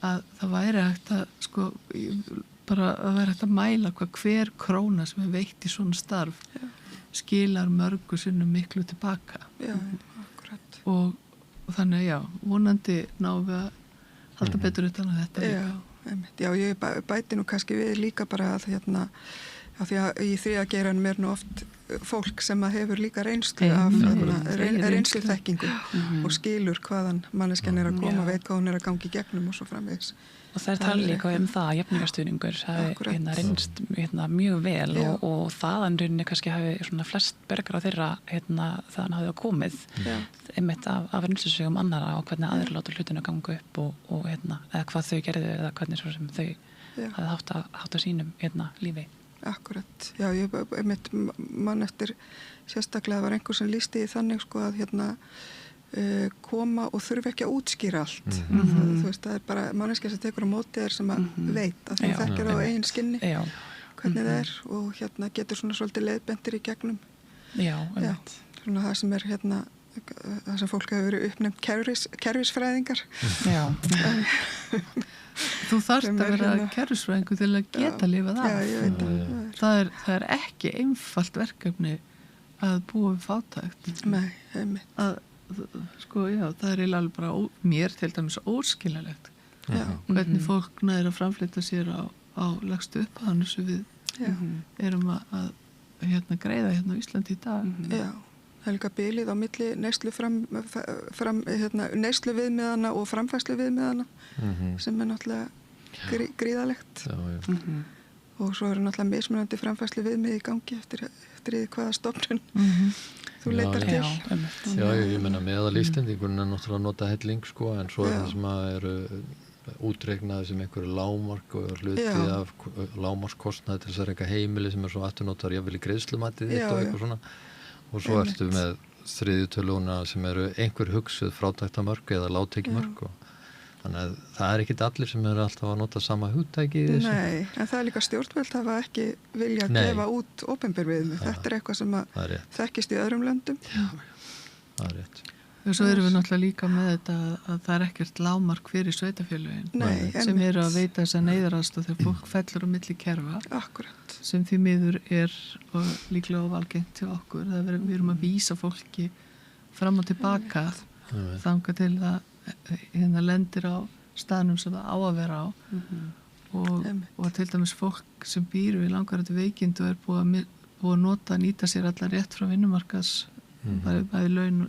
að það væri hægt að bara að vera hægt að mæla hver króna sem er veitt í svona starf skilar mörgu sinnum miklu tilbaka akkurat og þannig vonandi náum við að halda betur utan að þetta líka ég bæti nú kannski við líka bara að af því að í því að gera mér nú oft fólk sem að hefur líka reynslu af reynslu þekkingu og skilur hvaðan manneskjan er að koma, veit hvað hún er að gangi gegnum og svo framvegis. Og það tala líka það að jafningastuðningur hafi reynst mjög vel og þaðan rauninni kannski hafi svona flest bergar á þeirra þaðan hafið komið einmitt af reynslusögum annara og hvernig aðrir láta hlutinu ganga upp og eða hvað þau gerðu eða hvernig svo sem þau hafi haft að sínum lífi. Akkurat, ég einmitt mann eftir sérstaklega var einhver sem lýsti í þannig sko að koma og þurfi ekki að útskýra allt þú veist, það er bara manneskja sem tekur á móti þér sem að veit að þú þekkir á eigin skinni hvernig það er og getur svona svolítið leiðbendir í gegnum svona það sem er það sem fólk hefur verið uppnefnt kerfisfræðingar Þú þarft að vera kerfisfræðingur til að geta lifað af ég veit það er ekki einfalt verkefni að búa við fátækt Nei, það er eiginlega bara mér til dæmis óskiljanlegt hvernig fólk nærir að framfleyta sér á lagstu upphæðan sem við erum að greiða á Íslandi í dag það er líka bilið á milli neyslu neyslu viðmiðana og framfærslu viðmiðana sem er náttúrulega gríðalegt og svo eru náttúrulega mismunandi framfærslu viðmið í gangi eftir hvaða stofnun þú leitar til. Ég meina meðal Íslendingurinn er náttúrulega að nota helling sko en svo það sem að eru útreiknaði sem einhverju lágmark og hluti af lágmarkskostnaði til þess að reyka heimili sem er svo afturnotar jafnvel í greiðslumatið þitt og eitthvað svona og svo ertu með þriðju töluna sem eru einhver hugsuð frátæktamörk eða lágtekjumörk og þannig að það er ekkit allir sem eru alltaf að nota sama hugtæki í þessu. Nei, en það er líka stjórnvöld hafa ekki vilja að gefa út opinber viðmið. Þetta er eitthvað sem að þekkist í öðrum löndum. Það er rétt. Og svo erum við náttúrulega líka með þetta að það er ekkert lágmark fyrir sveitafélögin sem eru að veita þess að neyðarast og þegar fólk fellur á milli kerfa. Akkurat. Sem því miður er og líklega óvalgengt til okkur. Það við erum að vísa fólki fram og tilbaka þangað til það lendir á staðnum sem það á að vera á og til dæmis fólk sem býr við langvarandi veikindu er búið að nýta sér allar rétt frá vinnumarkas bæði laun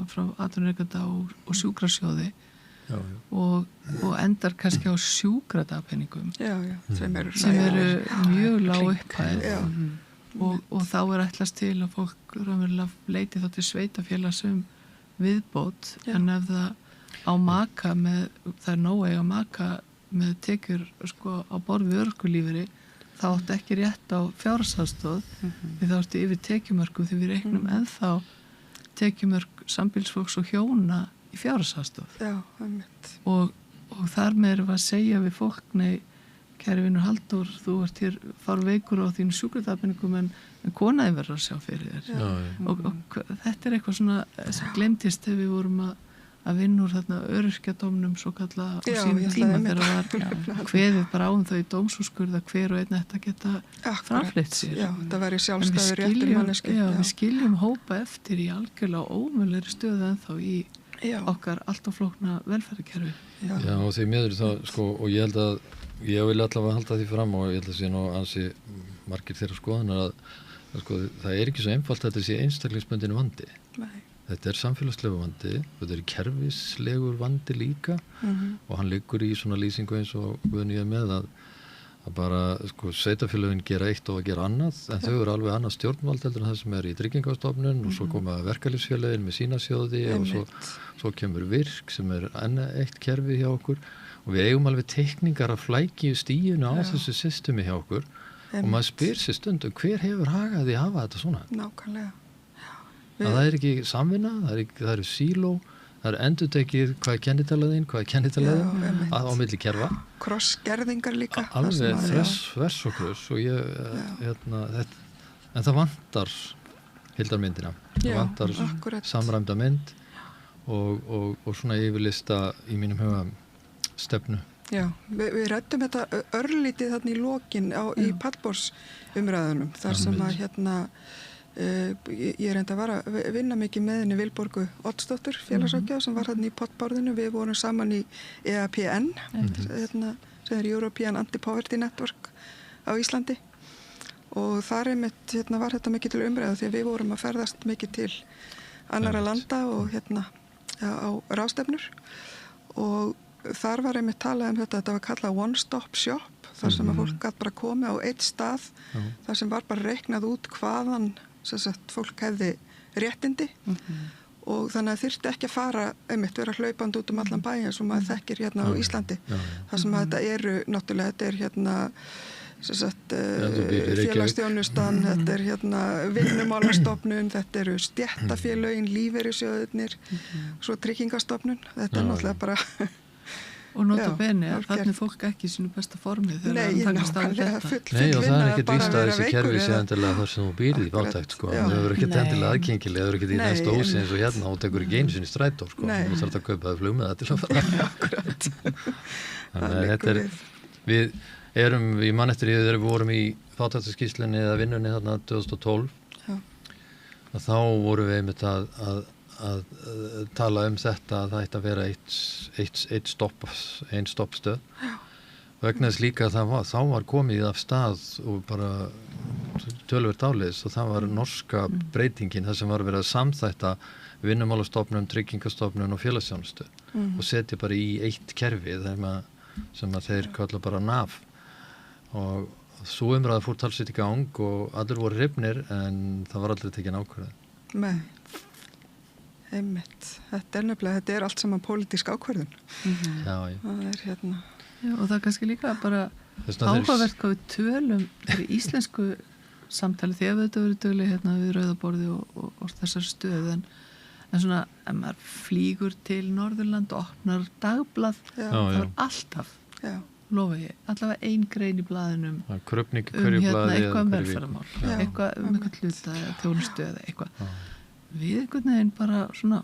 frá atvinnurekanda og sjúkrasjóði og endar kannski á sjúkradagpenningum sem eru mjög lág upphæð og þá er ætlast til að fólk raunverulega leiti þá til sveitafélags viðbót en ef það á maka með, það er nóg að maka með tekjur sko á borð við örorkulífeyri þá áttu ekki rétt á fjárhagsaðstoð því þá áttu yfir tekjumörkum því við reiknum ennþá tekjumörk sambýlisfólks og hjóna í fjárhagsaðstoð og þar með erum við að segja við fólk nei, kæri vinur Halldór þú ert hér farveikur á þínu sjúkradagpenningum en konaði verður að sjá fyrir þér og þetta er eitthvað svona sem glemtist þegar við vorum að vinna úr þarna öryrkjadómnum svo kalla á sínum tíma þegar var kveðið bara á þau í dómsúrskurða hver og einn ætti að geta framfleytt sér. Það væri sjálfstæður réttur manneski. Við skiljum hópa eftir í algjörlega ómögulegri stöðu ennþá í okkar allt og flókna velferðarkerfi. Já og því miður það sko og ég held að ég vil allavega halda því fram og ég held að sé nú ansi margir þeirra skoðunar að sko það er ekki svo einfalt að þetta sé einstaklingsbundin vandi. Nei. Þetta er samfélagslegu vandi, þetta er kerfislegur vandi líka og hann liggur í svona lýsingu eins og Guðni er með að bara sko sveitafélögin gera eitt og að gera annað en þau eru alveg annað stjórnvald heldur en það sem er í tryggingastofnun og svo koma verkalýðsfélögin með sína sjóði og svo kemur virk sem er enn eitt kerfi hjá okkur og við eigum alveg teikningar af flækju stíinu á þessu systemi hjá okkur og maður spyr sér stundum hver hefur hagaði að hafa þetta svona. Nákvæmlega. Að það ekki samvinna, það eru síló, það eru endurtekið hvað er kennitalaðinn, á milli kerfa. Krossgerðingar líka. Alveg þvers og kross og en það vantar hildarmyndina. Það vantar samræmda mynd og svona yfirlista í mínum huga stefnu. Já, við ræddum þetta örlítið þarna í lokin í pallborðsumræðunum þar sem að ég reyndi að vara að vinna mikið með henni Vilborgu Oddsdóttur félagsráðgjafa sem var þarna í pallborðinu. Við vorum saman í EAPN sem er European Anti-Poverty Network á Íslandi og þar einmitt var þetta mikið til umræðu því að við vorum að ferðast mikið til annara landa og á ráðstefnur og þar var einmitt talað þetta var kallað one stop shop þar sem að fólk gat bara komið á eitt stað þar sem var bara reiknað út hvaðan fólk hefði réttindi og þannig að þyrfti ekki að fara einmitt vera hlaupandi út allan bæ eins og maður þekkir á Íslandi þar sem að þetta eru náttúrulega þetta er félagsþjónustan þetta er vinnumálastofnun þetta eru stéttafélögin lífeyrissjóðirnir svo tryggingastofnun þetta er náttúrulega bara og nota bene að þannig fólk ekki í sínu besta formið þegar það takast á þetta. Nei, og það er ekkert víst að þessi kerfi sé endilega þar sem þú býrð í fátækt, sko. Það hefur ekkert endilega aðgengilega, það hefur ekkert í næsta ósi eins og og tekur ekki einu sinni strætó, sko. Þú þarf að kaupa það flug með það til að fara. Þannig að þetta við erum, ég man eftir þegar við vorum í fátæktaskýrslunni eða vinnunni þarna 2012, að þá vorum við einmitt að tala þetta að það ætti að vera ein stoppstöð vegna þess líka að þá var komið af stað og bara töluvert áleiðis og það var norska breytingin þar sem var verið að samþætta vinnumálastofnun, tryggingastofnun og félagsþjónustu og setja bara í eitt kerfi sem að þeir kalla bara NAF og svo umræða fór talsveit í gang og allir voru hrifnir en það var aldrei tekin ákvörðun. Nei. Einmitt. Þetta er allt saman pólitísk ákvörðun. Já. Það er Já, og það er kannski líka bara áhugavert hvað við tölum í íslensku samtali því að þetta verið dugleg við Rauðaborði og þessar stöðu en svona, ef maður flýgur til Norðurland og opnar dagblað það var alltaf lofa ég, allavega ein grein í blaðinum eitthvað velferðarmál eitthvað eitthvað hluta eða þjónustu eða eitthvað við einhvern veginn bara svona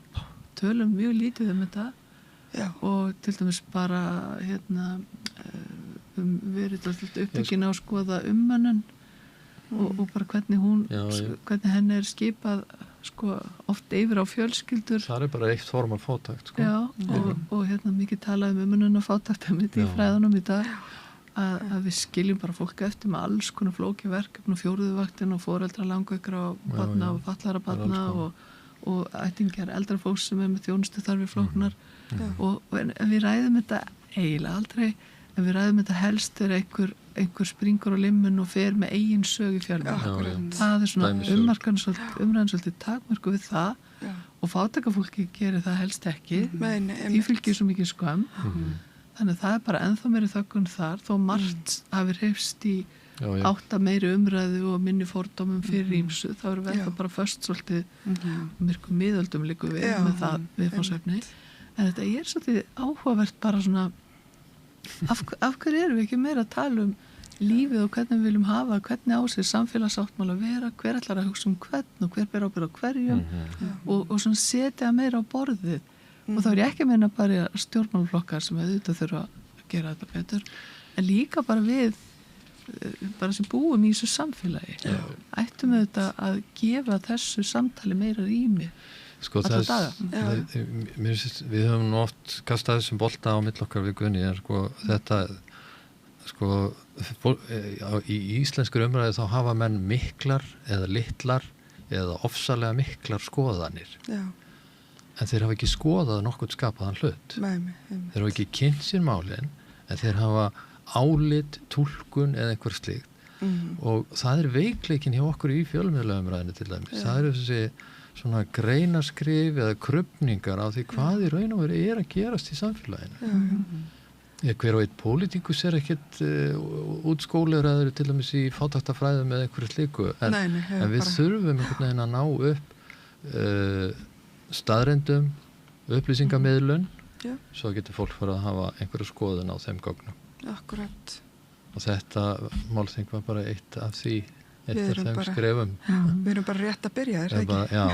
tölum mjög lítið þetta og til dæmis bara verið uppbyggin á að skoða ummönnun og bara hvernig hvernig henni er skipað oft yfir á fjölskyldur. Það er bara eitt form af fátækt og mikið talað ummönnun og fátækt í fræðunum í dag að við skiljum bara fólk eftir með alls konar flóki verkefni og fjóruðuvaktin og foreldra langveikra og barna og fallara barna og ættingjar eldra fólks sem er með þjónustu þarfir flóknar en við ræðum þetta eiginlega aldrei en við ræðum þetta helst þegar einhver springur á limmun og fer með eigin sög í fjölmiðlum. Það er svona umræðan svolítið takmörku við það og fátækafólki gerir það helst ekki því fylgir svo mikið skömm þannig að það er bara ennþá meiri þöggun þar þó margt hafi hreyfst í átta meiri umræðu og minni fordómum fyrir ýmsu þá erum við bara först svolítið myrkum miðöldum líku við með það viðfangsefni en þetta er svolítið áhugavert bara svona af hverju erum við ekki meira að tala lífið og hvernig við viljum hafa hvernig á sér samfélagsáttmál að vera hver ætlar að hugsa hvern og hver ber ábyrgð á hverjum og svona setja meira á borðið og þá er ég ekki að meina bara stjórnmálaflokkar sem auðvitað þurfa að gera þetta betur en líka bara við bara sem búum í þessu samfélagi ættum auðvitað að gefa þessu samtali meira rými alla daga. Við höfum nú oft kastað þessum bolta á milli okkar við Gunni en þetta í íslenskur umræðu þá hafa menn miklar eða litlar eða ofsalega miklar skoðanir en þeir hafa ekki skoðað nokkurn skapaðan hlut. Þeir hafa ekki kynnt sér málin en þeir hafa álit, túlkun eða einhver slíkt og það er veikleikin hjá okkur í fjölmiðlaumræðinu til dæmis. Það eru þessi svona greinaskrif eða krufningar á því hvað í raun og veru er að gerast í samfélaginu. Hver og einn pólitíkus ekkert útskólir að eru til dæmis í fátæktafræðum eða einhverju slíku, en við þurfum einhvern veginn að ná upp staðreyndum, upplýsingamiðlun, svo getur fólk fara að hafa einhverju skoðun á þeim gögnum. Akkurat. Og þetta málþing var bara eitt af þeim skrefum. Við erum bara rétt að byrja, er það ekki? Já,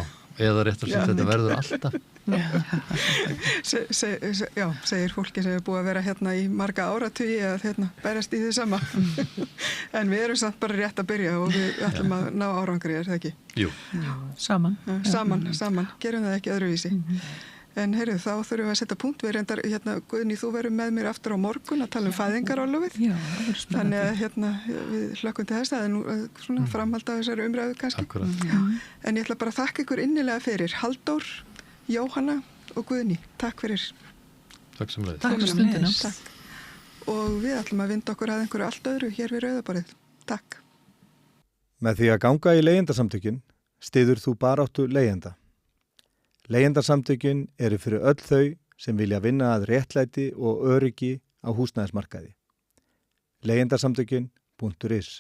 eða rétt að þetta verður alltaf. Segir fólki sem er búið að vera hérna í marga áratugi að berast í því sama. En við erum samt bara rétt að byrja og við ætlum að ná árangri, er það ekki? Jú. Saman. Saman. Gerum það ekki öðruvísi. En heyrðu, þá þurfum við að setja punkt. Við reyndar, Guðný, þú verður með mér aftur á morgun að tala um fæðingarorlofið. Já, það verður spennandi. Þannig að við hlökkum til þess að það er nú svona framhald af þessari umræðu kannski. Akkurat. En ég ætla bara að þakka ykkur innilega fyrir. Halldór, Jóhanna og Guðný. Takk fyrir. Takk sem leiðis. Takk fyrir stundina. Takk. Og við ætlum að vinda okkur að einhverju allt öðru hér við Rauðaborðið. Takk. Með því að ganga í leigjendasamtökin styður þú baráttu leigjenda. Leigjendasamtökin eru fyrir öll þau sem vilja vinna að réttlæti og öryggi á húsnæðismarkaði. Leigjendasamtökin.is